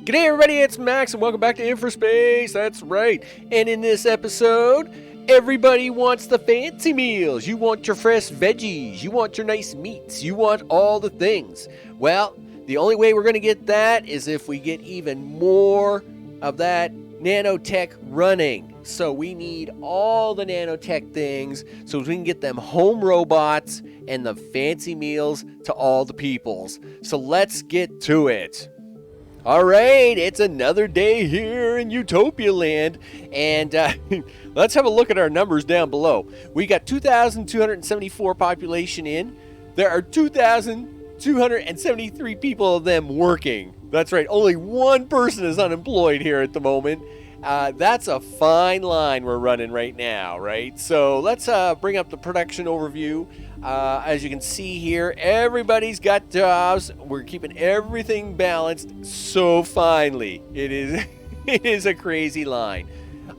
G'day everybody, it's Max and welcome back to InfraSpace, that's right. And in this episode, everybody wants the fancy meals. You want your fresh veggies, you want your nice meats, you want all the things. Well, the only way we're going to get that is if we get even more of that nanotech running. So we need all the nanotech things so we can get them home robots and the fancy meals to all the peoples. So let's get to it. All right, it's another day here in Utopia Land, and let's have a look at our numbers down below. We got 2,274 population in. There are 2,273 people of them working. That's right, only one person is unemployed here at the moment. That's a fine line we're running right now, right? So let's bring up the production overview. As you can see here, everybody's got jobs. We're keeping everything balanced so finely. It is a crazy line.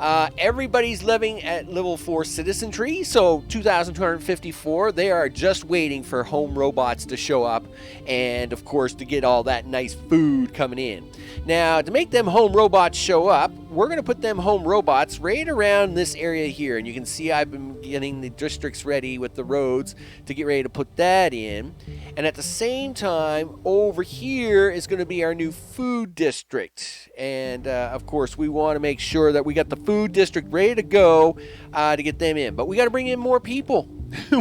Everybody's living at level 4 citizenry, so 2,254. They are just waiting for home robots to show up and, of course, to get all that nice food coming in. Now, to make them home robots show up, we're going to put them home robots right around this area here. And you can see I've been getting the districts ready with the roads to get ready to put that in. And at the same time, over here is going to be our new food district. And, of course, we want to make sure that we got the food district ready to go to get them in. But we got to bring in more people.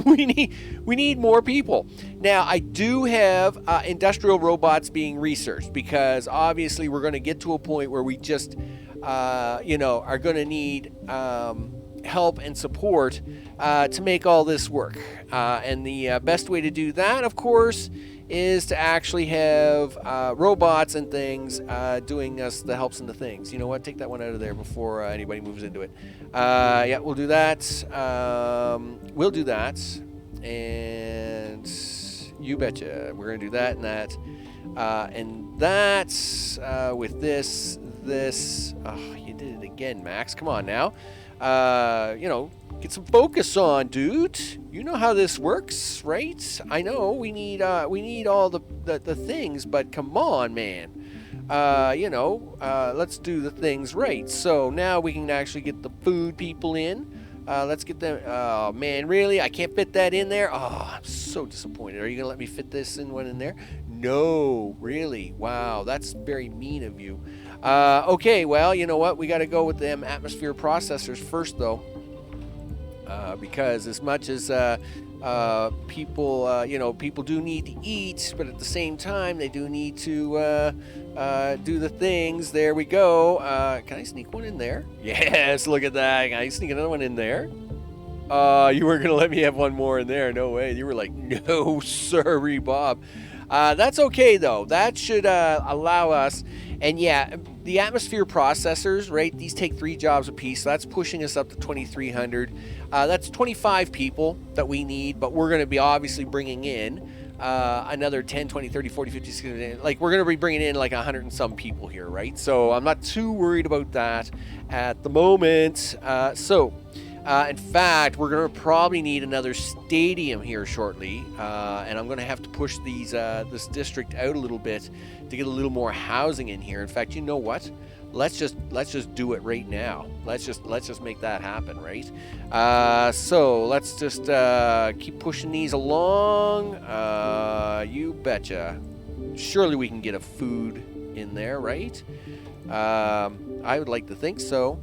we need more people. Now, I do have industrial robots being researched because obviously we're going to get to a point where we just, are going to need help and support to make all this work. And the best way to do that, of course, is to actually have robots and things doing us the helps and the things. You know what? Take that one out of there before anybody moves into it. Yeah, we'll do that. We'll do that. And you betcha. We're going to do that and that. And that's with this. Oh, you did it again, Max. Come on now. Get some focus on, dude. You know how this works, right? I know we need all the things, but come on, man. Let's do the things right. So now we can actually get the food people in. Let's get them. Oh man, really? I can't fit that in there. Oh, I'm so disappointed. Are you gonna let me fit this one in there? No, really? Wow, that's very mean of you. Okay, well, you know what? We got to go with them atmosphere processors first, though. Because as much as people do need to eat, but at the same time they do need to do the things. There we go. Can I sneak one in there? Yes, look at that. Can I sneak another one in there? You weren't gonna let me have one more in there. No way. You were like, no, sorry, Bob. That's okay though. That should allow us. And yeah, the atmosphere processors, right? These take 3 jobs apiece. So that's pushing us up to 2,300. That's 25 people that we need, but we're going to be obviously bringing in another 10, 20, 30, 40, 50, 60. Like we're going to be bringing in like 100 and some people here, right? So I'm not too worried about that at the moment. In fact, we're going to probably need another stadium here shortly, and I'm going to have to push this district out a little bit to get a little more housing in here. In fact, you know what? Let's just do it right now. Let's just make that happen, right? So let's just keep pushing these along. You betcha. Surely we can get a food in there, right? I would like to think so.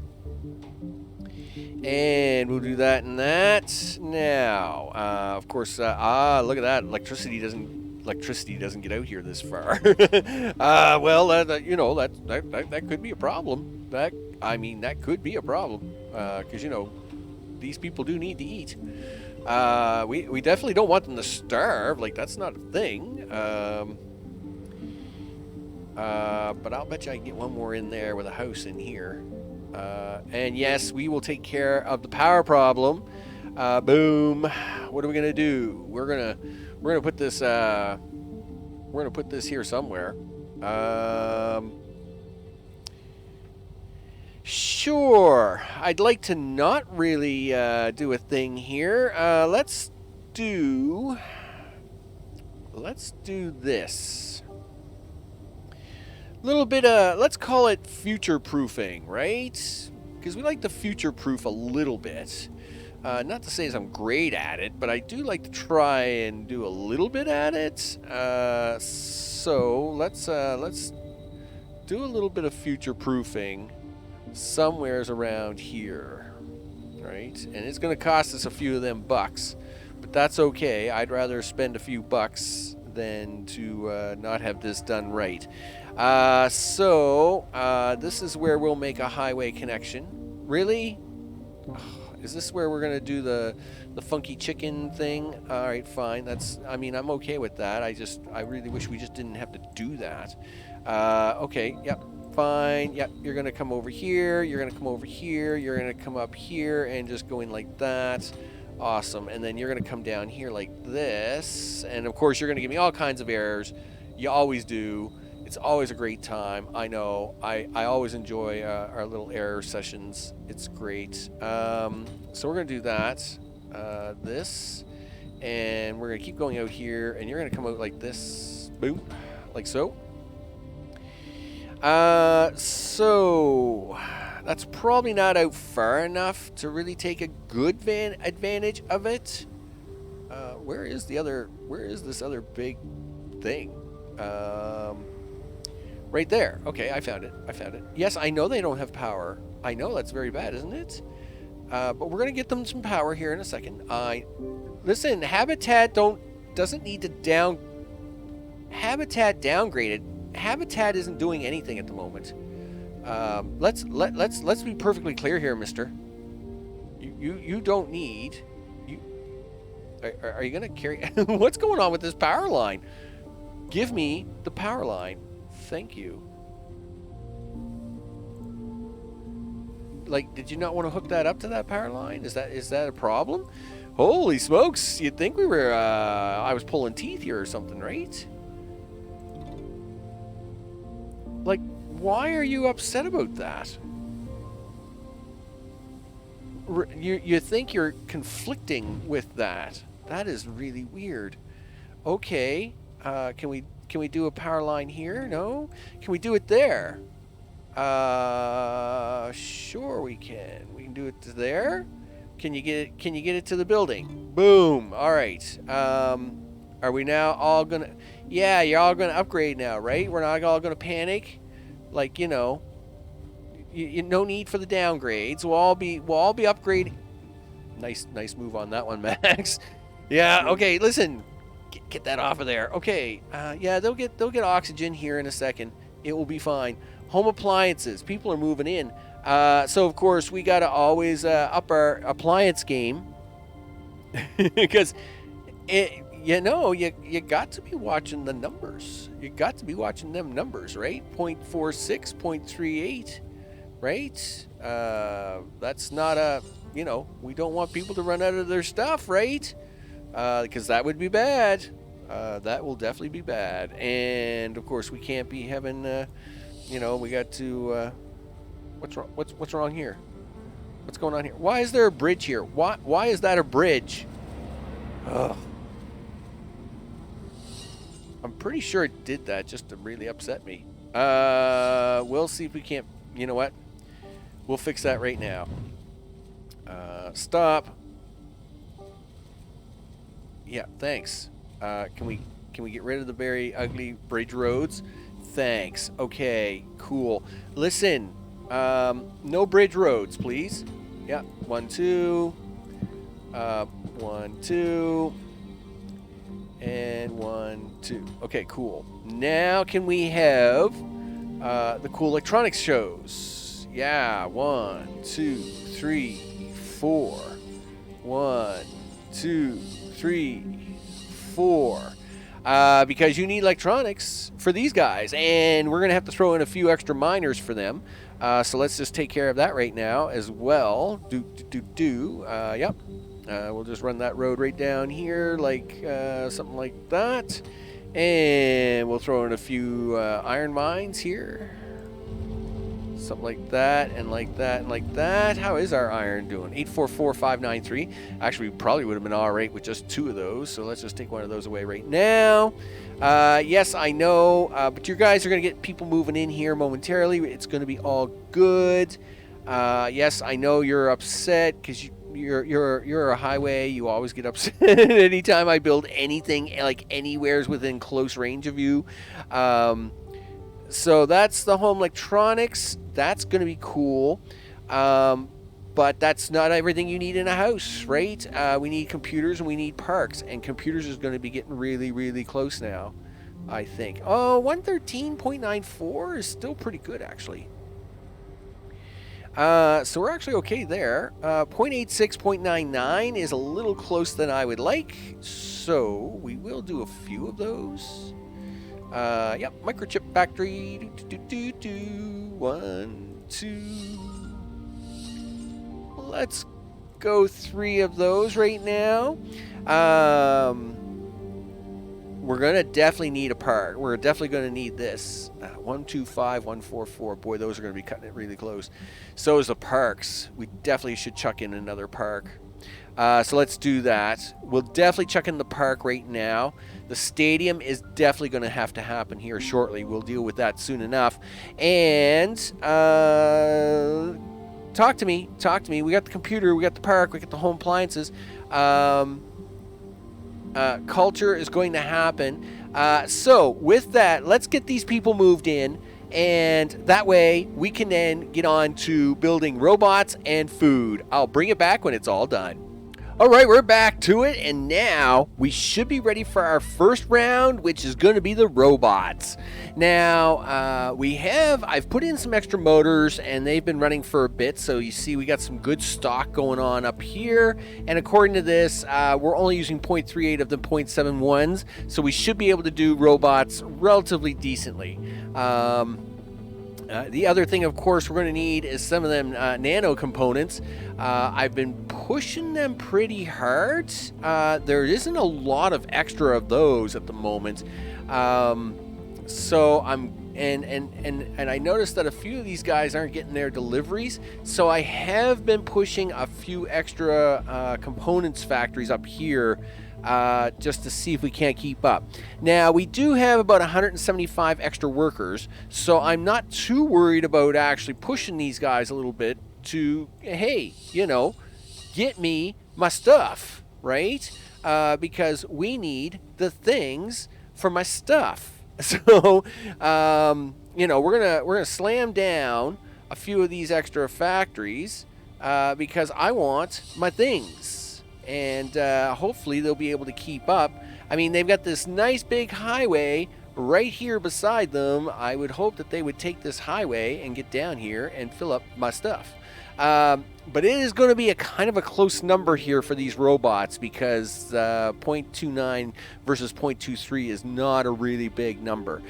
And we'll do that and that. Now, of course, look at that. Electricity doesn't get out here this far. Well, that could be a problem. That could be a problem. Because, these people do need to eat. We definitely don't want them to starve. Like, that's not a thing. But I'll bet you I can get one more in there with a house in here. And yes, we will take care of the power problem. Boom. What are we gonna do? We're gonna put this. We're gonna put this here somewhere. Sure. I'd like to not really do a thing here. Let's do this. Little bit of, let's call it future proofing, right? Because we like to future proof a little bit. Not to say I'm great at it, but I do like to try and do a little bit at it. So let's do a little bit of future proofing somewheres around here, right? And it's going to cost us a few of them bucks, but that's okay. I'd rather spend a few bucks than to not have this done right. This is where we'll make a highway connection. Really? Is this where we're going to do the funky chicken thing? All right, fine. I mean, I'm okay with that. I really wish we just didn't have to do that. Okay, yep, fine. Yep, you're going to come over here. You're going to come over here. You're going to come up here and just go in like that. Awesome. And then you're going to come down here like this. And of course, you're going to give me all kinds of errors. You always do. It's always a great time. I know. I always enjoy our little error sessions. It's great. So we're going to do that. This. And we're going to keep going out here. And you're going to come out like this. Boom. Like so. So that's probably not out far enough to really take a good advantage of it. Where is this other big thing? Right there. Okay, I found it. Yes, I know they don't have power. I know that's very bad, isn't it? But we're gonna get them some power here in a second. Listen, Habitat doesn't need to Habitat downgraded. Habitat isn't doing anything at the moment. Let's be perfectly clear here, mister. You don't need. Are you gonna carry? What's going on with this power line? Give me the power line. Thank you. Like, did you not want to hook that up to that power line? Is that a problem? Holy smokes! You'd think we were. I was pulling teeth here or something, right? Like, why are you upset about that? You think you're conflicting with that? That is really weird. Okay, can we do a power line here? No. Can we do it there? Sure we can. We can do it to there. Can you get it to the building? Boom. All right. Are we now all gonna? Yeah, you're all gonna upgrade now, right? We're not all gonna panic. Like, you know, no need for the downgrades. We'll all be upgrading. Nice move on that one, Max. Yeah. Okay. Listen. Get that off of there. Okay. Yeah, they'll get oxygen here in a second. It will be fine. Home appliances. People are moving in. So of course we gotta always up our appliance game because you got to be watching the numbers. You got to be watching them numbers, right? 0.46, 0.38, right? That's not a. We don't want people to run out of their stuff, right? Because that would be bad. That will definitely be bad. And of course, we can't be having. We got to. What's wrong? What's wrong here? What's going on here? Why is there a bridge here? Why is that a bridge? Ugh. I'm pretty sure it did that just to really upset me. We'll see if we can't. You know what? We'll fix that right now. Stop. Yeah, thanks. Can we get rid of the very ugly bridge roads? Thanks. Okay, cool. Listen, no bridge roads, please. Yeah, 1, 2. 1, 2. And 1, 2. Okay, cool. Now can we have the cool electronics shows? Yeah, 1, 2, 3, 4. 1, 2, 3, 4. Because you need electronics for these guys, and we're gonna have to throw in a few extra miners for them. So let's just take care of that right now as well. Yep. We'll just run that road right down here, like something like that, and we'll throw in a few iron mines here. Something like that, and like that, and like that. How is our iron doing? 844,593. Actually, we probably would have been all right with just 2 of those. So let's just take one of those away right now. Yes, I know, but you guys are going to get people moving in here momentarily. It's going to be all good. Yes, I know you're upset because you're a highway. You always get upset anytime I build anything like anywhere's within close range of you. So that's the home electronics. That's going to be cool. But that's not everything you need in a house, right? We need computers and we need parks. And computers is going to be getting really, really close now, I think. Oh, 113.94 is still pretty good, actually. So we're actually okay there. 0.86, 0.99 is a little close than I would like. So we will do a few of those. Yep, microchip factory. 1, 2. Let's go 3 of those right now. We're gonna definitely need a park. We're definitely gonna need this. 125, 144. Boy, those are gonna be cutting it really close. So is the parks. We definitely should chuck in another park. So let's do that. We'll definitely chuck in the park right now. The stadium is definitely going to have to happen here shortly. We'll deal with that soon enough. And talk to me. Talk to me. We got the computer. We got the park. We got the home appliances. Culture is going to happen. So with that, let's get these people moved in. And that way we can then get on to building robots and food. I'll bring it back when it's all done. All right, we're back to it, and now we should be ready for our first round, which is going to be the robots. Now, I've put in some extra motors, and they've been running for a bit, so you see we got some good stock going on up here, and according to this, we're only using 0.38 of the 0.71s, so we should be able to do robots relatively decently. The other thing, of course, we're going to need is some of them nano components. I've been pushing them pretty hard. There isn't a lot of extra of those at the moment. So I noticed that a few of these guys aren't getting their deliveries. So I have been pushing a few extra components factories up here. Just to see if we can't keep up. Now, we do have about 175 extra workers, so I'm not too worried about actually pushing these guys a little bit to, hey, get me my stuff, right? Because we need the things for my stuff. So, we're gonna slam down a few of these extra factories because I want my things. And hopefully they'll be able to keep up. I mean, they've got this nice big highway right here beside them. I would hope that they would take this highway and get down here and fill up my stuff. But it is going to be a kind of a close number here for these robots because 0.29 versus 0.23 is not a really big number.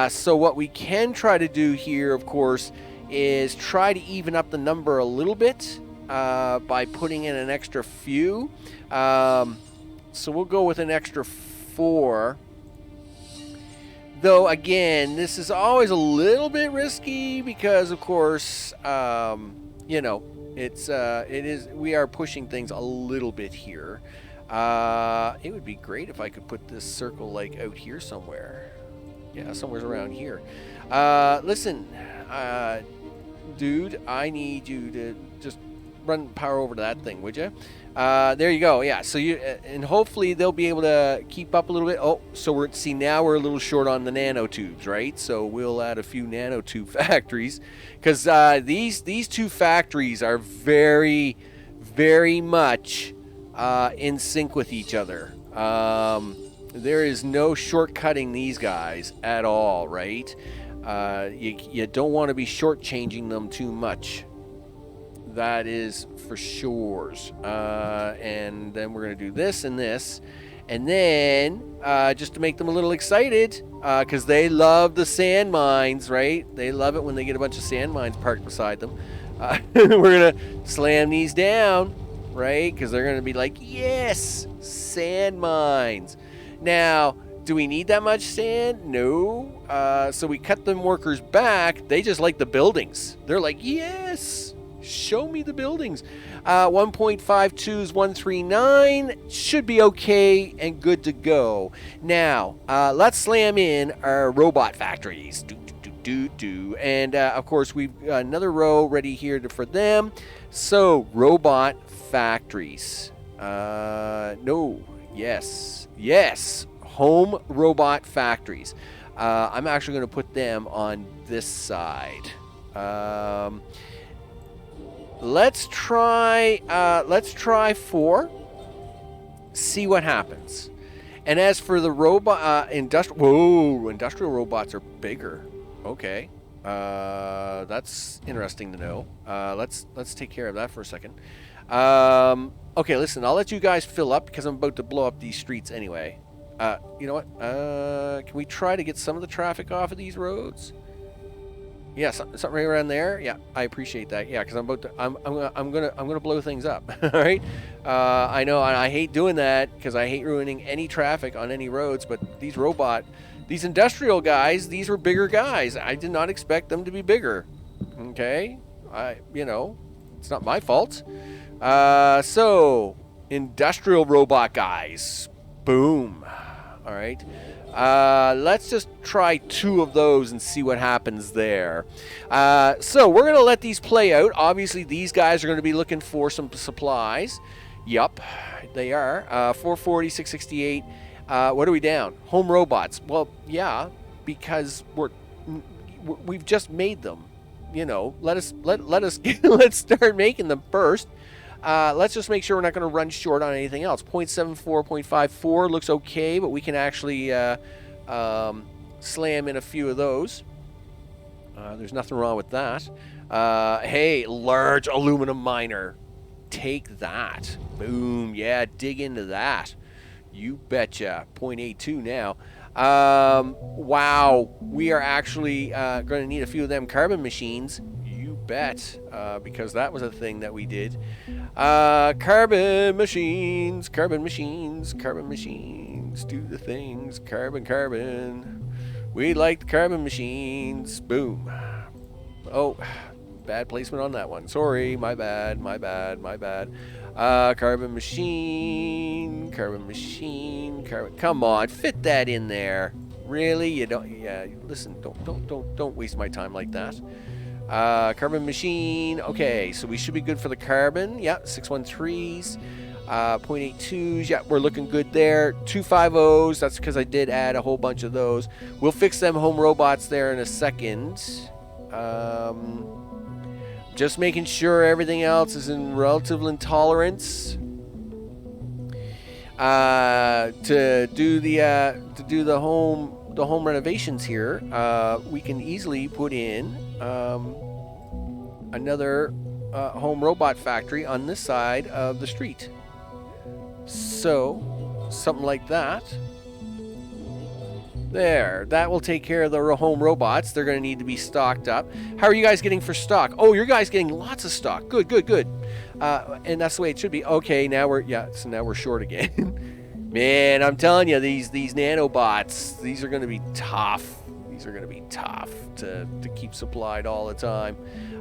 So what we can try to do here, of course, is try to even up the number a little bit. By putting in an extra few. So we'll go with an extra 4. Though, again, this is always a little bit risky because, of course, we are pushing things a little bit here. It would be great if I could put this circle, like, out here somewhere. Yeah, somewhere around here. Listen, dude, I need you to just run power over to that thing, would you? There you go. Yeah. So and hopefully they'll be able to keep up a little bit. Oh, so now we're a little short on the nanotubes, right? So we'll add a few nanotube factories because these 2 factories are very, very much in sync with each other. There is no shortcutting these guys at all, right? You don't want to be shortchanging them too much. That is for sure. And then we're going to do this and this. And then, just to make them a little excited, because they love the sand mines, right? They love it when they get a bunch of sand mines parked beside them. We're going to slam these down, right? Because they're going to be like, yes, sand mines. Now, Do we need that much sand? No. So we cut them workers back. They just like the buildings. They're like, yes, show me the buildings. 1.52 is 139. Should be okay and good to go. Now, let's slam in our robot factories. And, of course, we've got another row ready here for them. So, robot factories. No. Yes. Yes. Home robot factories. I'm actually going to put them on this side. Let's try 4. See what happens. And as for the robot, industrial robots are bigger. Okay. That's interesting to know. Let's take care of that for a second. Okay, listen, I'll let you guys fill up because I'm about to blow up these streets anyway. You know what? Can we try to get some of the traffic off of these roads? Yeah, something right around there. Yeah, I appreciate that. Yeah, because I'm gonna blow things up. All right. I know, and I hate doing that because I hate ruining any traffic on any roads. But these industrial guys, these were bigger guys. I did not expect them to be bigger. Okay, it's not my fault. So industrial robot guys, boom. All right. Let's just try 2 of those and see what happens there. So we're going to let these play out. Obviously, these guys are going to be looking for some supplies. Yup, they are. 440, 668. What are we down? Home robots. Well, yeah, because we've just made them. Let's start making them first. Let's just make sure we're not going to run short on anything else. 0.74, 0.54 looks okay, but we can actually slam in a few of those. There's nothing wrong with that. Hey, large aluminum miner. Take that. Boom. Yeah, dig into that. You betcha. 0.82 now. Wow. We are actually going to need a few of them carbon machines. You bet. Because that was a thing that we did. Carbon machines, do the things, carbon. We like the carbon machines. Boom. Oh, bad placement on that one. Sorry, my bad. Carbon machine. Come on, fit that in there. Really? You don't? Yeah. Listen, don't waste my time like that. Carbon machine. Okay, so we should be good for the carbon. Yeah, 613s, 0.82s. Yeah, we're looking good there. 250s. That's because I did add a whole bunch of those. We'll fix them home robots there in a second. Just making sure everything else is in relative intolerance. To do the home renovations here, we can easily put in another home robot factory on this side of the street. So something like that. There, that will take care of the home robots. They're going to need to be stocked up. How are you guys getting for stock? Oh, your guys getting lots of stock. Good. And that's the way it should be. Okay, now we're short again. Man, I'm telling you, these nanobots, these are going to be tough. To keep supplied all the time.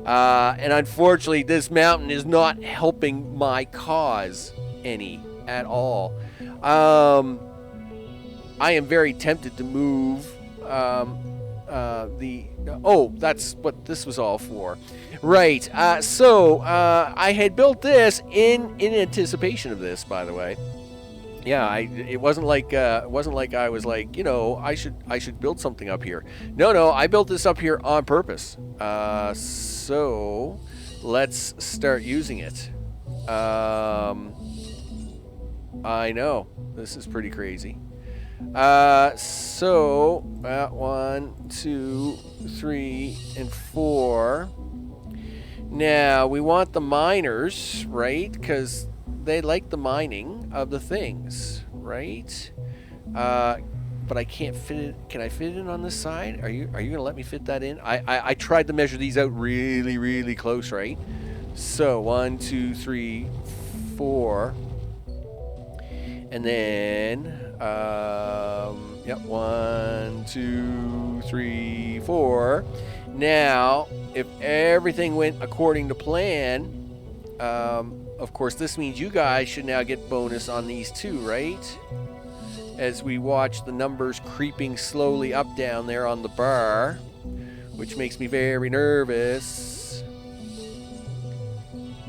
And unfortunately, this mountain is not helping my cause any at all. I am very tempted to move that's what this was all for. Right. So I had built this in anticipation of this, by the way. Yeah, it wasn't like I was like, I should build something up here. No, I built this up here on purpose. So let's start using it. I know this is pretty crazy. So 1, 2, 3, and 4. Now we want the miners, right? Because they like the mining of the things, right? But I can't fit it. Can I fit it in on this side? Are you gonna let me fit that in? I tried to measure these out really, really close, right? So 1, 2, 3, 4. And then, yep, 1, 2, 3, 4. Now, if everything went according to plan, of course, this means you guys should now get bonus on these too, right? As we watch the numbers creeping slowly up down there on the bar, which makes me very nervous.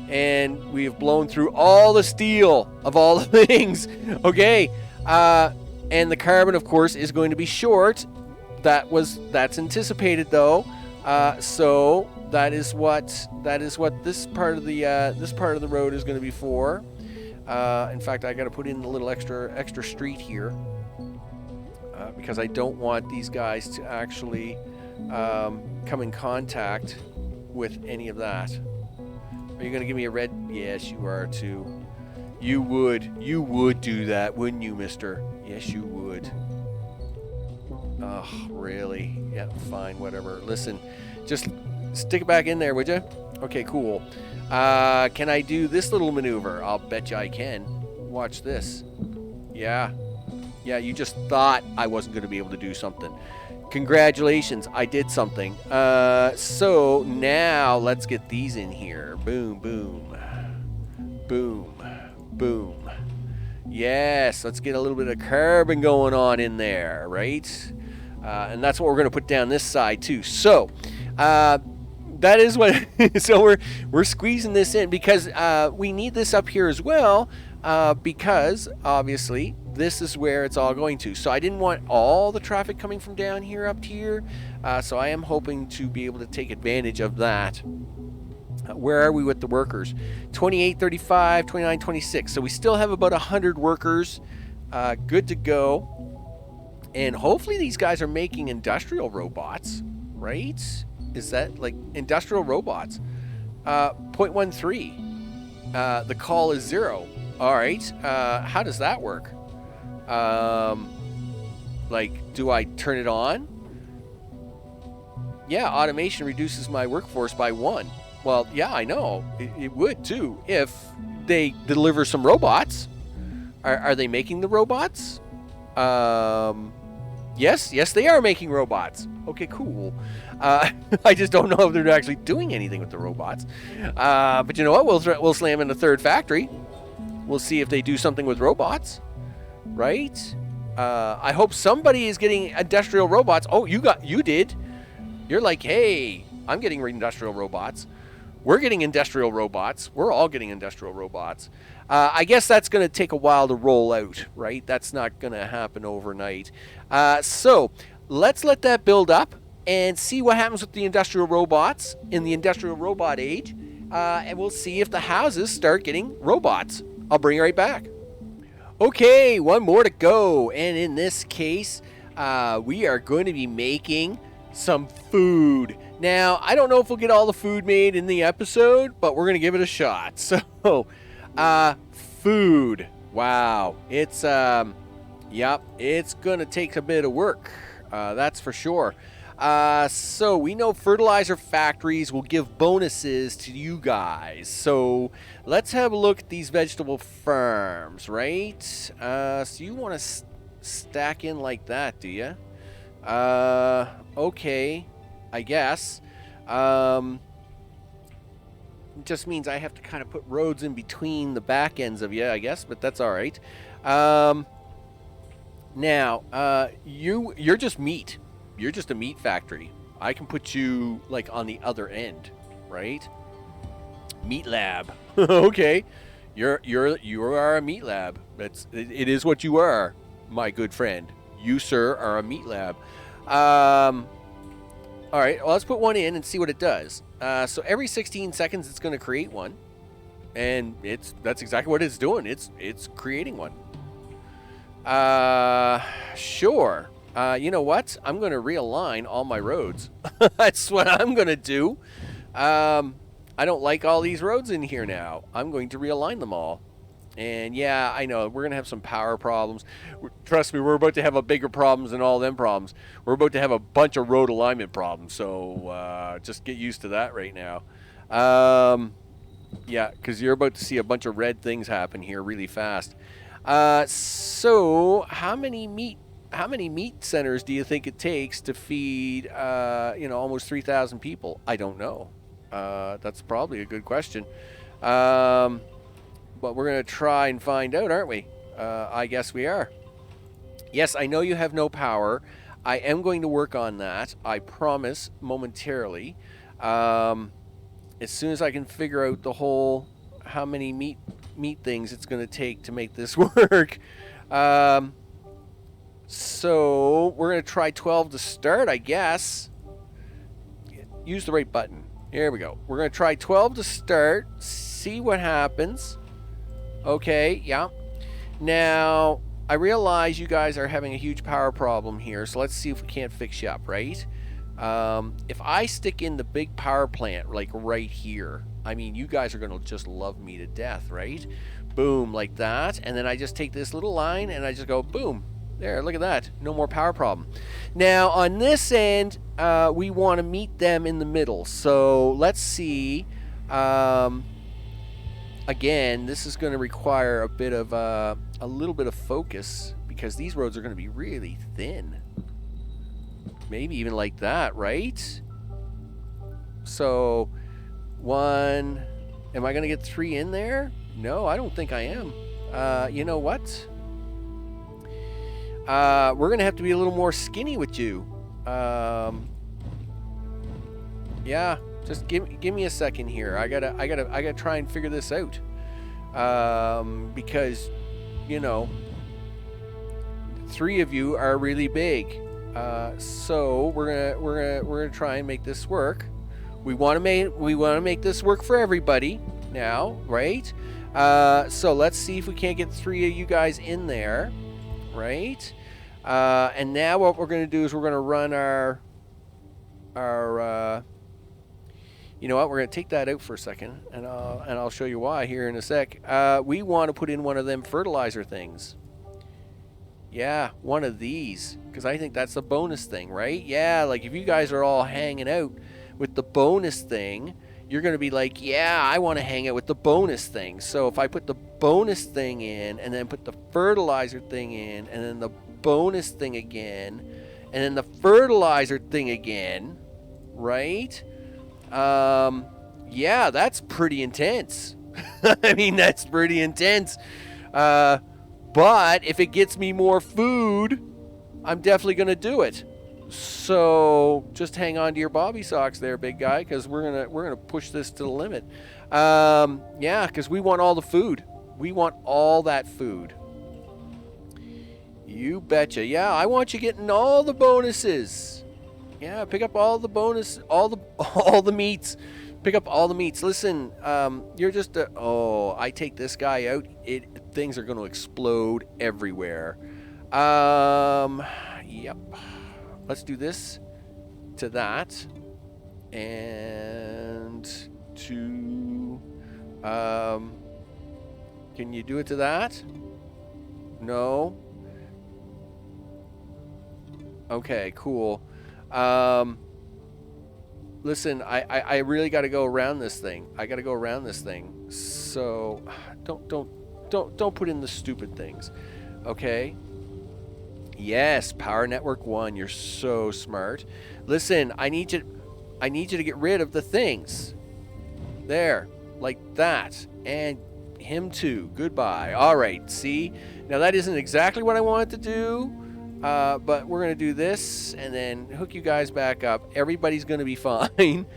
And we have blown through all the steel of all the things. Okay, and the carbon, of course, is going to be short. That's anticipated, though. So that is what this part of the road is going to be for. In fact, I got to put in a little extra street here because I don't want these guys to actually come in contact with any of that. Are you going to give me a red? Yes, you are too. You would do that, wouldn't you, mister? Yes, you would. Oh, really? Yeah, fine, whatever. Listen, just stick it back in there, would you? Okay, cool. Can I do this little maneuver? I'll bet you I can. Watch this. Yeah, you just thought I wasn't going to be able to do something. Congratulations, I did something. So now let's get these in here. Boom, boom. Boom, boom. Yes, let's get a little bit of carbon going on in there, right? And that's what we're going to put down this side too. So, that is what. So we're squeezing this in because we need this up here as well. Because obviously this is where it's all going to. So I didn't want all the traffic coming from down here up here. So I am hoping to be able to take advantage of that. Where are we with the workers? 28, 35, 29, 26. So we still have about 100 workers. Good to go. And hopefully these guys are making industrial robots, right? Is that like industrial robots? 0.13. The call is 0. All right. How does that work? Like, do I turn it on? Yeah, automation reduces my workforce by 1. Well, yeah, I know. It would too if they deliver some robots. Are they making the robots? Yes, they are making robots. Okay, cool. I just don't know if they're actually doing anything with the robots. But you know what? We'll slam in a third factory. We'll see if they do something with robots, right? I hope somebody is getting industrial robots. Oh, you did. You're like, hey, I'm getting industrial robots. We're getting industrial robots. We're all getting industrial robots. I guess that's going to take a while to roll out, right? That's not going to happen overnight. So let's let that build up and see what happens with the industrial robots in the industrial robot age. And we'll see if the houses start getting robots. I'll bring you right back. Okay, one more to go. And in this case, we are going to be making some food. Now, I don't know if we'll get all the food made in the episode, but we're going to give it a shot. So, food. Wow. It's, yep, it's going to take a bit of work. That's for sure. So we know fertilizer factories will give bonuses to you guys. So let's have a look at these vegetable farms, right? So you want to stack in like that, do you? Okay, I guess. It just means I have to kind of put roads in between the back ends of you, I guess, but that's all right. Now, you're just meat. You're just a meat factory. I can put you like on the other end, right? Meat lab. Okay, you are a meat lab. It is what you are, my good friend. You, sir, are a meat lab. All right, well, let's put one in and see what it does. So every 16 seconds, it's going to create one, and that's exactly what it's doing. It's creating one. Sure. You know what? I'm going to realign all my roads. That's what I'm going to do. I don't like all these roads in here now. I'm going to realign them all. And yeah, I know, we're going to have some power problems. Trust me, we're about to have a bigger problems than all them problems. We're about to have a bunch of road alignment problems. So just get used to that right now. Yeah, because you're about to see a bunch of red things happen here really fast. So how many meat centers do you think it takes to feed almost 3,000 people? I don't know. That's probably a good question. But we're going to try and find out, aren't we? I guess we are. Yes, I know you have no power. I am going to work on that. I promise, momentarily. As soon as I can figure out the whole how many meat things it's going to take to make this work. So we're going to try 12 to start, I guess. Use the right button. Here we go. We're going to try 12 to start. See what happens. Okay, yeah. Now, I realize you guys are having a huge power problem here, so let's see if we can't fix you up, right? If I stick in the big power plant, like right here, I mean, you guys are going to just love me to death, right? Boom, like that. And then I just take this little line and I just go, boom. There, look at that. No more power problem. Now, on this end, we want to meet them in the middle. So, let's see. Again, this is going to require a bit of a little bit of focus because these roads are going to be really thin. Maybe even like that, right? So, 1. Am I going to get 3 in there? No, I don't think I am. You know what? We're going to have to be a little more skinny with you. Yeah. Just give me a second here. I gotta try and figure this out. Because, 3 of you are really big. So we're gonna try and make this work. We want to make this work for everybody now, right? So let's see if we can't get 3 of you guys in there, right? And now what we're gonna do is we're gonna run our you know what? We're going to take that out for a second, and I'll show you why here in a sec. We want to put in one of them fertilizer things. Yeah, one of these, because I think that's the bonus thing, right? Yeah, like if you guys are all hanging out with the bonus thing, you're going to be like, yeah, I want to hang out with the bonus thing. So if I put the bonus thing in, and then put the fertilizer thing in, and then the bonus thing again, and then the fertilizer thing again, right? Yeah, that's pretty intense. I mean, that's pretty intense. But if it gets me more food, I'm definitely going to do it. So just hang on to your bobby socks there, big guy, because we're gonna push this to the limit. Yeah, because we want all the food. We want all that food. You betcha. Yeah, I want you getting all the bonuses. Yeah, pick up all the bonus, all the meats. Pick up all the meats. Listen, you're just I take this guy out, things are going to explode everywhere. Yep. Let's do this to that, and to can you do it to that? No. Okay, cool. Listen, I really got to go around this thing. I got to go around this thing. So don't put in the stupid things. Okay? Yes, Power Network 1, you're so smart. Listen, I need you to get rid of the things. There, like that. And him too. Goodbye. All right, see? Now that isn't exactly what I wanted to do. But we're going to do this and then hook you guys back up. Everybody's going to be fine.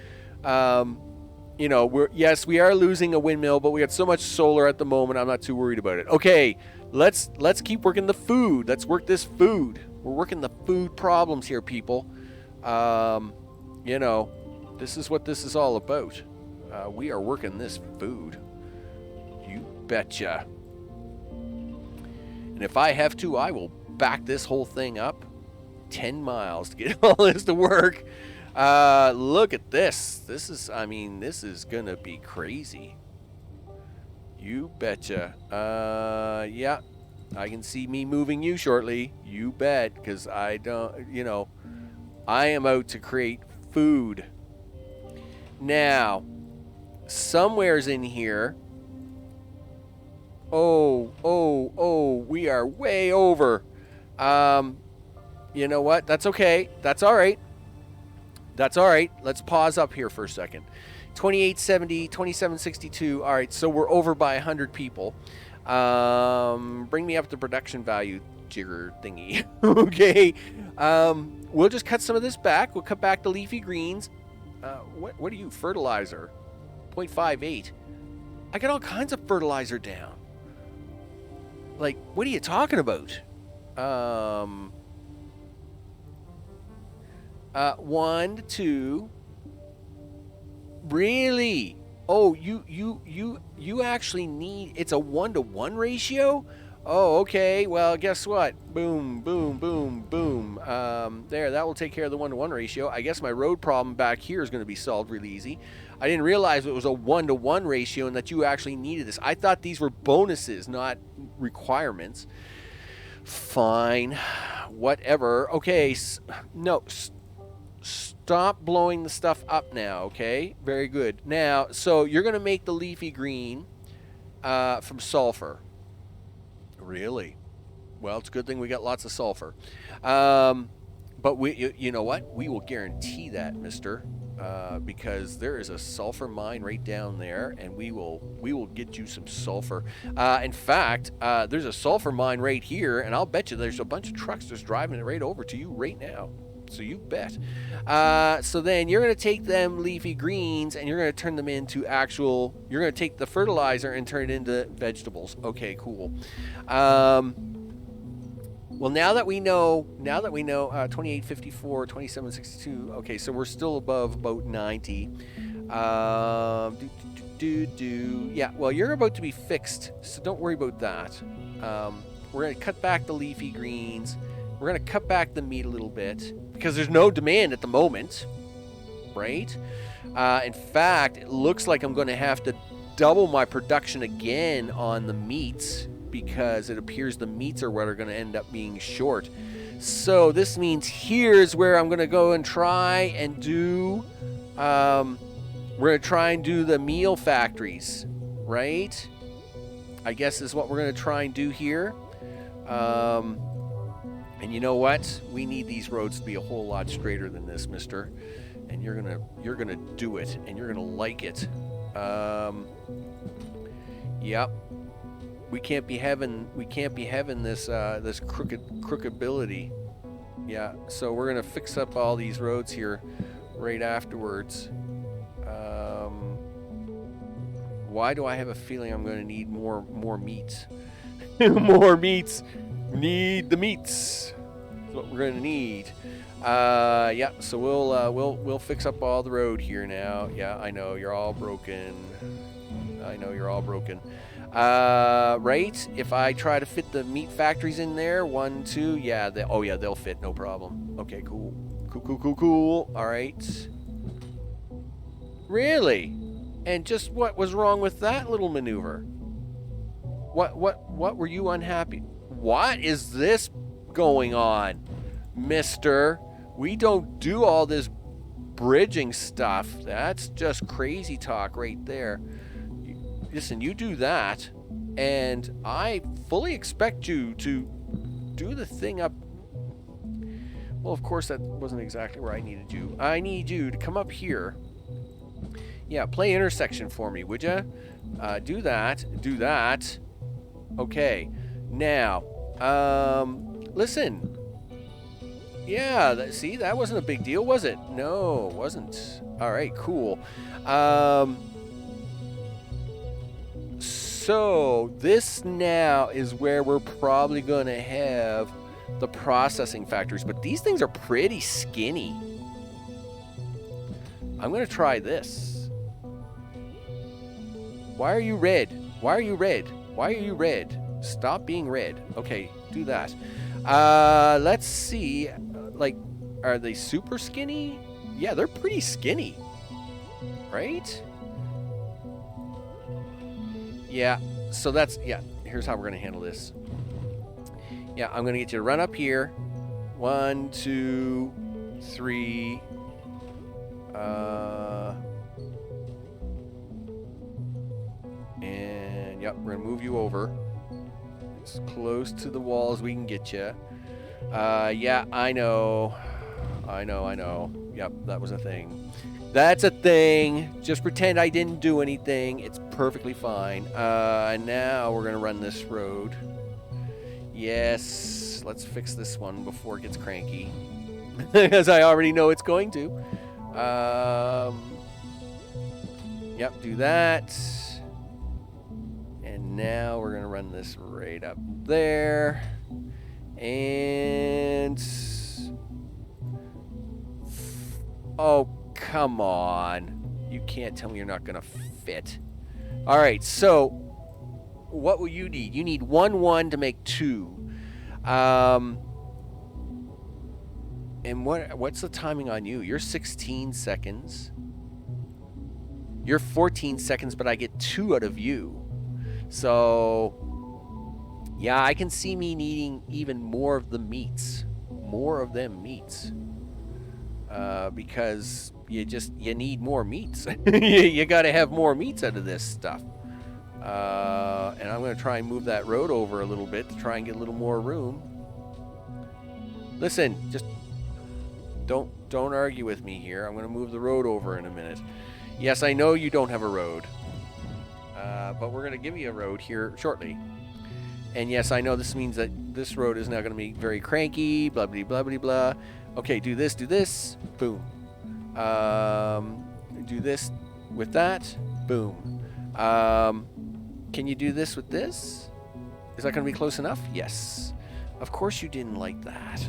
Yes, we are losing a windmill, but we got so much solar at the moment, I'm not too worried about it. Okay, let's keep working the food. Let's work this food. We're working the food problems here, people. This is what this is all about. We are working this food. You betcha. And if I have to, I will back this whole thing up 10 miles to get all this to work. Look at this. This is gonna be crazy. You betcha. Yeah, I can see me moving you shortly. You bet, because I am out to create food. Now, somewheres in here, Oh, we are way over. You know what? That's okay. That's all right. That's all right. Let's pause up here for a second. 2870, 2762. All right, so we're over by 100 people. Bring me up the production value jigger thingy. Okay. We'll just cut some of this back. We'll cut back the leafy greens. What are you? Fertilizer. 0.58. I got all kinds of fertilizer down. Like, what are you talking about? 1, 2. Really? Oh, you actually need, it's a 1-to-1 ratio? Oh, okay. Well, guess what? Boom, boom, boom, boom. There, that will take care of the 1-to-1 ratio. I guess my road problem back here is going to be solved really easy. I didn't realize it was a 1-to-1 ratio and that you actually needed this. I thought these were bonuses, not requirements. Fine. Whatever. Okay. No. Stop blowing the stuff up now, okay? Very good. Now, so you're going to make the leafy green from sulfur. Really? Well, it's a good thing we got lots of sulfur. But you know what? We will guarantee that, mister, because there is a sulfur mine right down there, and we will get you some sulfur. In fact, there's a sulfur mine right here, and I'll bet you there's a bunch of trucks just driving it right over to you right now. So you bet. So then you're going to take them leafy greens and you're going to turn them into you're going to take the fertilizer and turn it into vegetables. Okay, cool. Well, now that we know 2854, 2762. Okay, so we're still above about 90. Yeah, well, you're about to be fixed, so don't worry about that. We're going to cut back the leafy greens. We're going to cut back the meat a little bit because there's no demand at the moment, right? In fact, it looks like I'm going to have to double my production again on the meats because it appears the meats are what are going to end up being short. So this means here's where I'm going to go and try and do, we're going to try and do the meal factories, right? I guess is what we're going to try and do here. And you know what? We need these roads to be a whole lot straighter than this, mister. And you're gonna do it, and you're gonna like it. Yep. We can't be having this this crookability. Yeah. So we're gonna fix up all these roads here right afterwards. Why do I have a feeling I'm gonna need more meats? More meats. Need the meats. That's what we're gonna need. Yeah. So we'll fix up all the road here now. Yeah, I know you're all broken. Right? If I try to fit the meat factories in there, 1, 2, yeah. They'll fit, no problem. Okay, cool. Cool. All right. Really? And just what was wrong with that little maneuver? What were you unhappy? What is this going on, mister? We don't do all this bridging stuff. That's just crazy talk right there. Listen, you do that, and I fully expect you to do the thing up. Well, of course, that wasn't exactly where I needed you. I need you to come up here. Yeah, play intersection for me, would ya? Do that. Okay. Now, listen. Yeah, see, that wasn't a big deal, was it? No, it wasn't. All right, cool. So this now is where we're probably going to have the processing factories, but these things are pretty skinny. I'm going to try this. Why are you red? Why are you red? Why are you red? Stop being red. Okay, do that. Let's see. Like, are they super skinny? Yeah, they're pretty skinny. Right? Yeah, so that's, yeah, here's how we're going to handle this. Yeah, I'm going to get you to run up here. 1, 2, 3. And, yep, we're going to move you over. as close to the wall as we can get you. Yeah, I know. Yep, that was a thing. That's a thing. Just pretend I didn't do anything. It's perfectly fine. And now we're going to run this road. Yes, let's fix this one before it gets cranky. As I already know it's going to. Yep, do that. And now we're going to run this right up there. And... oh, come on. You can't tell me you're not going to fit. All right, so what will you need? You need 1, 1 to make 2. And what's the timing on you? You're 16 seconds. You're 14 seconds, but I get 2 out of you. So, yeah, I can see me needing even more of the meats. More of them meats. Because you need more meats. You got to have more meats out of this stuff. And I'm going to try and move that road over a little bit to try and get a little more room. Listen, just don't argue with me here. I'm going to move the road over in a minute. Yes, I know you don't have a road. But we're going to give you a road here shortly. And yes, I know this means that this road is now going to be very cranky, blah, blah, blah, blah, blah. Okay, do this, boom. Do this with that, boom. Can you do this with this? Is that going to be close enough? Yes. Of course you didn't like that.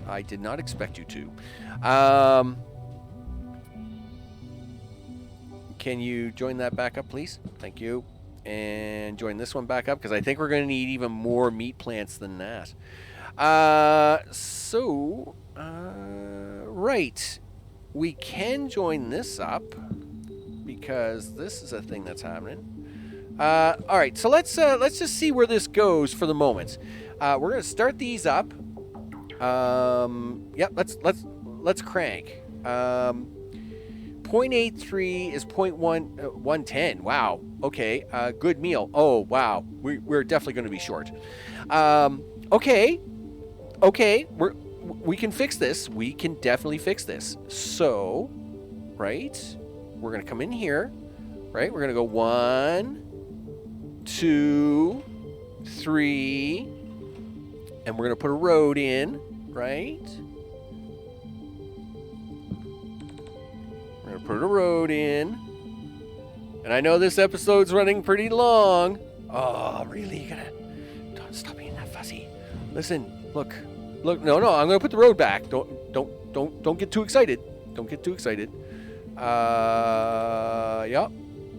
I did not expect you to. Can you join that back up, please? Thank you. And join this one back up, because I think we're going to need even more meat plants than that. Right. We can join this up, because this is a thing that's happening. All right, so let's just see where this goes for the moment. We're going to start these up. Yep, let's crank. 0.83 is 110. Wow. Okay. Good meal. Oh, wow. We're definitely going to be short. Okay. We can fix this. We can definitely fix this. So, right? We're going to come in here. Right? We're going to go 1, 2, 3, and we're going to put a road in. Right? We're going to put a road in. And I know this episode's running pretty long. Oh, really? Don't stop being that fussy. Listen, look. No, I'm going to put the road back. Don't get too excited. Don't get too excited. Yep.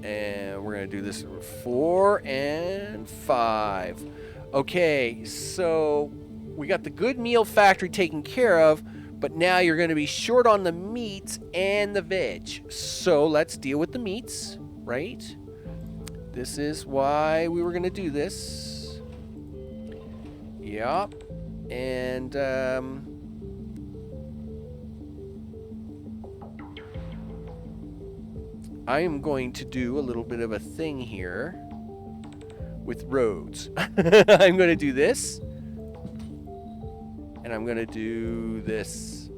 And we're going to do this 4 and 5. Okay, so we got the good meal factory taken care of, but now you're going to be short on the meats and the veg. So let's deal with the meats, right? This is why we were going to do this. Yep. And, I am going to do a little bit of a thing here with roads. I'm going to do this. And I'm going to do this.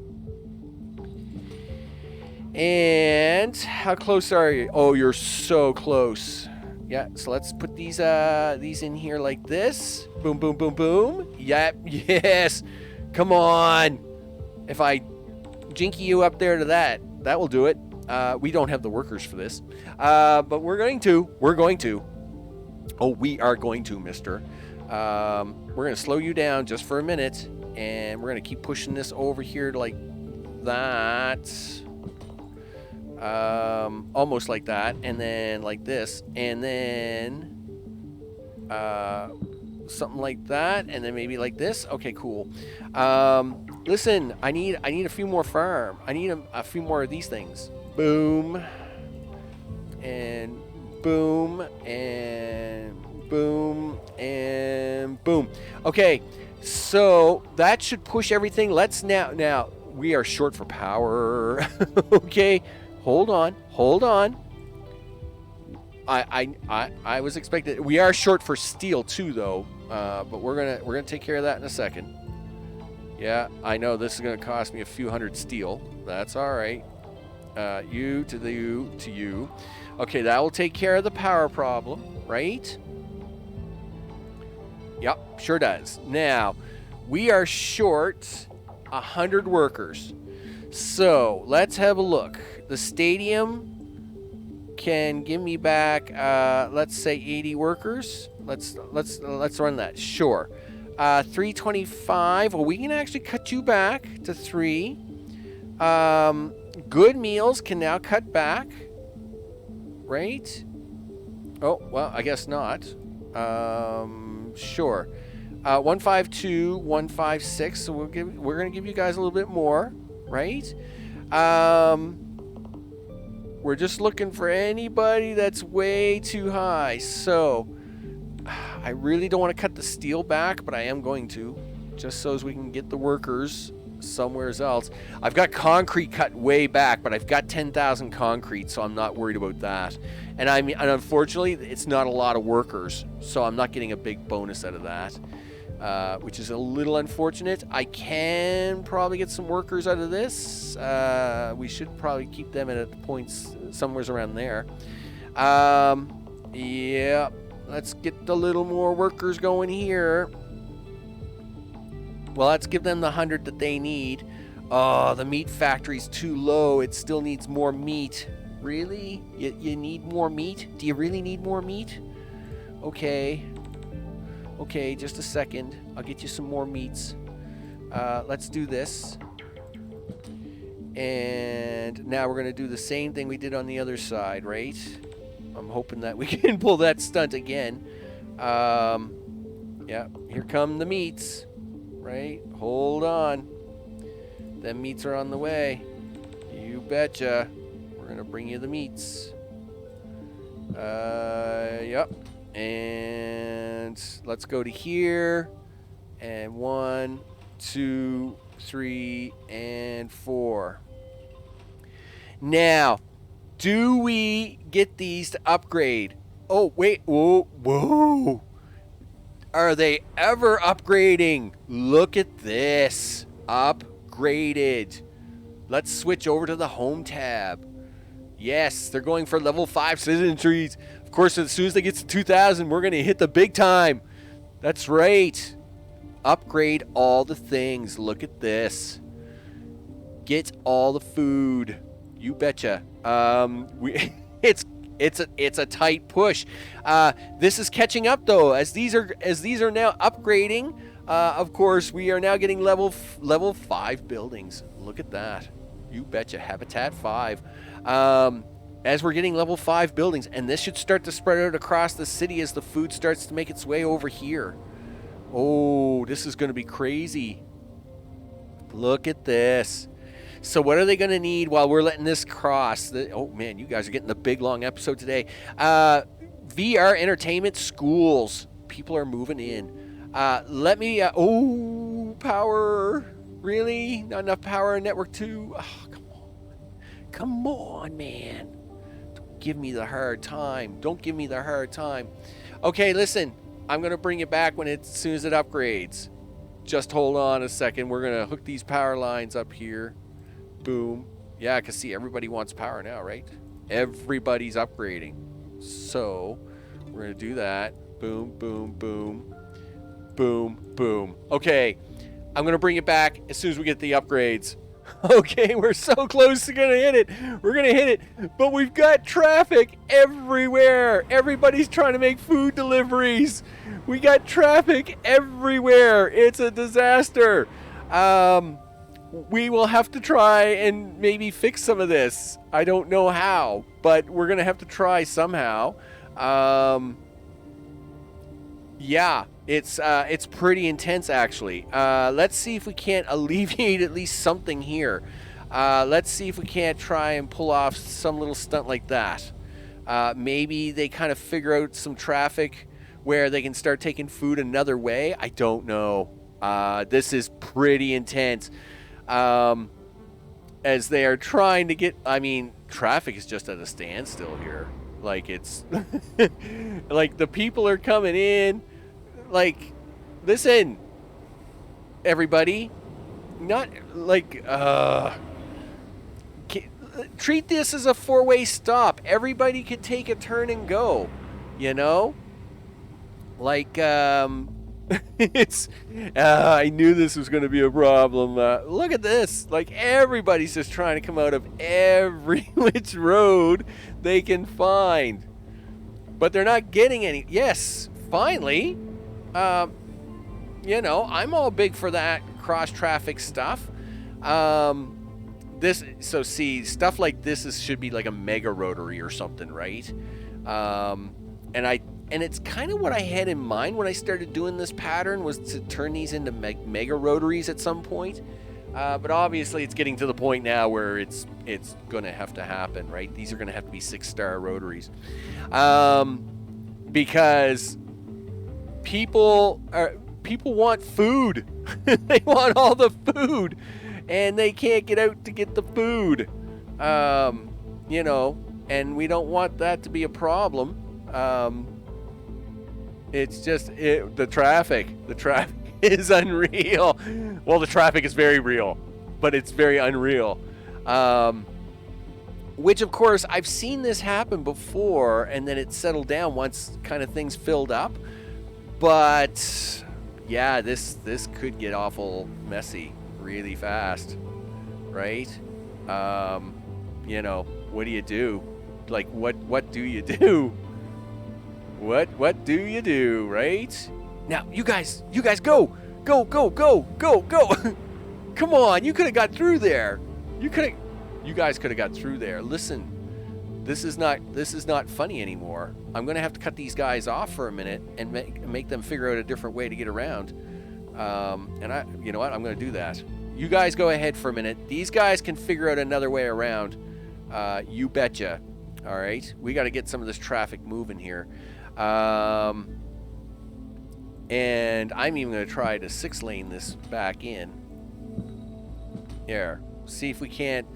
And how close are you? Oh, you're so close. Yeah, so let's put these in here like this. Boom, boom, boom, boom. Yep, yes. Come on. If I jinky you up there to that will do it. We don't have the workers for this. But we're going to. Oh, we are going to, mister. We're going to slow you down just for a minute. And we're going to keep pushing this over here like that. Almost like that. And then like this. And then something like that. And then maybe like this. Okay, cool. Listen, I need a few more farm. I need a few more of these things. Boom. And boom. And boom. And boom. Okay. So that should push everything. Let's now we are short for power. Okay, hold on. I was expecting. We are short for steel too, though. But we're gonna take care of that in a second. Yeah, I know this is gonna cost me a few hundred steel. That's all right. You to the you to you. Okay, that will take care of the power problem, right? Yep, sure does. Now, we are short 100 workers. So let's have a look. The stadium can give me back, let's say 80 workers. Let's run that. Sure. 325. Well, we can actually cut you back to 3. Good meals can now cut back, right? Oh, well, I guess not. Sure. 152, 156. So we're gonna give you guys a little bit more, right? We're just looking for anybody that's way too high. So I really don't want to cut the steel back, but I am going to, just so as we can get the workers somewhere else. I've got concrete cut way back, but I've got 10,000 concrete, so I'm not worried about that. And I mean, and unfortunately, it's not a lot of workers, so I'm not getting a big bonus out of that, which is a little unfortunate. I can probably get some workers out of this. We should probably keep them at the points somewhere around there. Yeah, let's get a little more workers going here. Well, let's give them the 100 that they need. Oh, the meat factory's too low. It still needs more meat. Really? You need more meat? Do you really need more meat? Okay. Okay, just a second. I'll get you some more meats. Let's do this. And now we're going to do the same thing we did on the other side, right? I'm hoping that we can pull that stunt again. Yeah, here come the meats. Right? Hold on. Them meats are on the way. You betcha. We're going to bring you the meats. Yep. And let's go to here. And 1, 2, 3, and 4. Now, do we get these to upgrade? Oh, wait. Whoa. Whoa. Are they ever upgrading? Look at this. Upgraded. Let's switch over to the home tab. Yes, they're going for level 5 citizen trees. Of course, as soon as they get to 2,000, we're going to hit the big time. That's right. Upgrade all the things. Look at this. Get all the food. You betcha. It's a tight push. This is catching up though, as these are now upgrading. Of course, we are now getting level 5 buildings. Look at that. You betcha. Habitat 5. As we're getting level 5 buildings, and this should start to spread out across the city as the food starts to make its way over here. Oh, this is going to be crazy. Look at this. So what are they going to need while we're letting this cross? Oh, man, you guys are getting the big, long episode today. VR entertainment schools. People are moving in. Let me... oh, power. Really? Not enough power in Network 2? Oh, come on. Come on, man. Don't give me the hard time. Don't give me the hard time. Okay, listen. I'm going to bring it back as soon as it upgrades. Just hold on a second. We're going to hook these power lines up here. Boom. Yeah, I can see everybody wants power now, right? Everybody's upgrading. So, we're going to do that. Boom, boom, boom. Boom, boom. Okay, I'm going to bring it back as soon as we get the upgrades. Okay, we're so close to going to hit it. We're going to hit it, but we've got traffic everywhere. Everybody's trying to make food deliveries. We got traffic everywhere. It's a disaster. We will have to try and maybe fix some of this. I don't know how, but we're going to have to try somehow. Yeah, it's pretty intense, actually. Let's see if we can't alleviate at least something here. Let's see if we can't try and pull off some little stunt like that. Maybe they kind of figure out some traffic where they can start taking food another way. I don't know. This is pretty intense. As they are trying to get... I mean, traffic is just at a standstill here. Like it's like the people are coming in. Like, listen, everybody, not like treat this as a four-way stop. Everybody can take a turn and go, you know? Like, it's, I knew this was going to be a problem. Look at this. Like, everybody's just trying to come out of every which road they can find. But they're not getting any. Yes, finally. You know, I'm all big for that cross-traffic stuff. See, stuff like this should be like a mega rotary or something, right? And it's kind of what I had in mind when I started doing this pattern, was to turn these into mega rotaries at some point. But obviously it's getting to the point now where it's going to have to happen, right? These are going to have to be 6-star rotaries. Because people want food. They want all the food, and they can't get out to get the food. You know, and we don't want that to be a problem. It's just the traffic. The traffic is unreal. Well, the traffic is very real, but it's very unreal. Which, of course, I've seen this happen before, and then it settled down once kind of things filled up. But yeah, this could get awful messy really fast, right? You know, what do you do? Like, what do you do? What do you do, right? Now, you guys, go! Come on, you could have got through there. You guys could have got through there. Listen, this is not funny anymore. I'm gonna have to cut these guys off for a minute and make them figure out a different way to get around. And you know what? I'm gonna do that. You guys go ahead for a minute. These guys can figure out another way around. You betcha. All right, we got to get some of this traffic moving here. And I'm even going to try to 6-lane this back in. There. See if we can't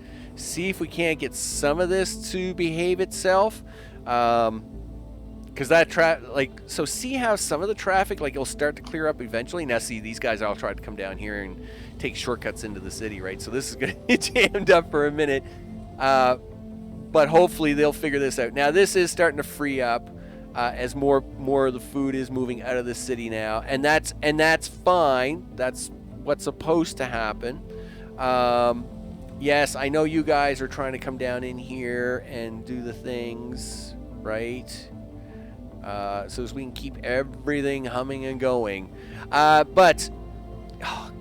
get some of this to behave itself. Because that so see how some of the traffic, like, it'll start to clear up eventually. Now see, these guys all try to come down here and take shortcuts into the city, right? So this is going to get jammed up for a minute. But hopefully they'll figure this out. Now this is starting to free up as more of the food is moving out of the city now, and that's fine. That's what's supposed to happen. Yes, I know you guys are trying to come down in here and do the things, right? So as we can keep everything humming and going. But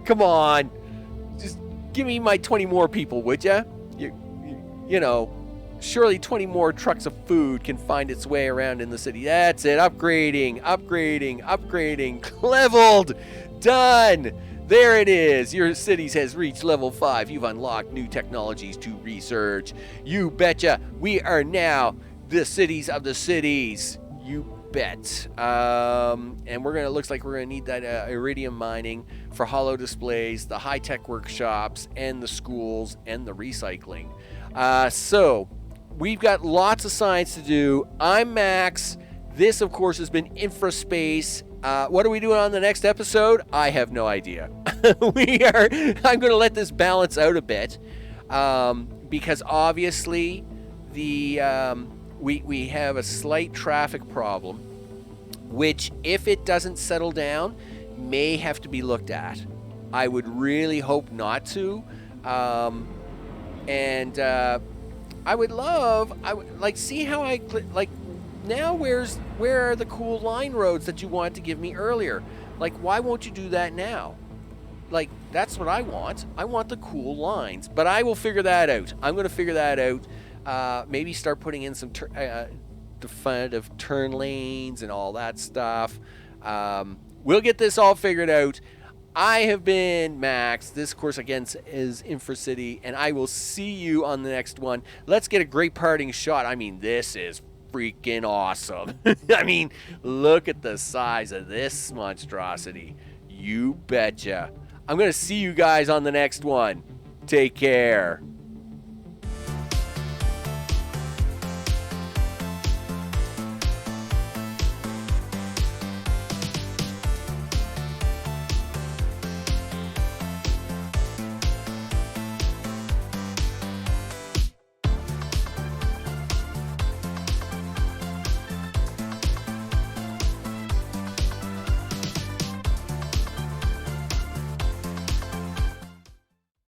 come on, just give me my 20 more people, would ya? You know. Surely 20 more trucks of food can find its way around in the city. That's it. Upgrading. Leveled. Done. There it is. Your cities has reached level 5. You've unlocked new technologies to research. You betcha. We are now the cities of the cities. You bet. And looks like we're gonna need that iridium mining for hollow displays, the high-tech workshops, and the schools, and the recycling. So we've got lots of science to do. I'm Max. This, of course, has been InfraSpace. What are we doing on the next episode? I have no idea. I'm going to let this balance out a bit because obviously we have a slight traffic problem, which, if it doesn't settle down, may have to be looked at. I would really hope not to. I would see how now where are the cool line roads that you wanted to give me earlier? Like, why won't you do that now? Like, that's what I want. I want the cool lines, but I will figure that out. I'm going to figure that out. Maybe start putting in some definitive turn lanes and all that stuff. We'll get this all figured out. I have been Max. This, of course, again, is InfraCity, and I will see you on the next one. Let's get a great parting shot. I mean, this is freaking awesome. I mean, look at the size of this monstrosity. You betcha. I'm going to see you guys on the next one. Take care.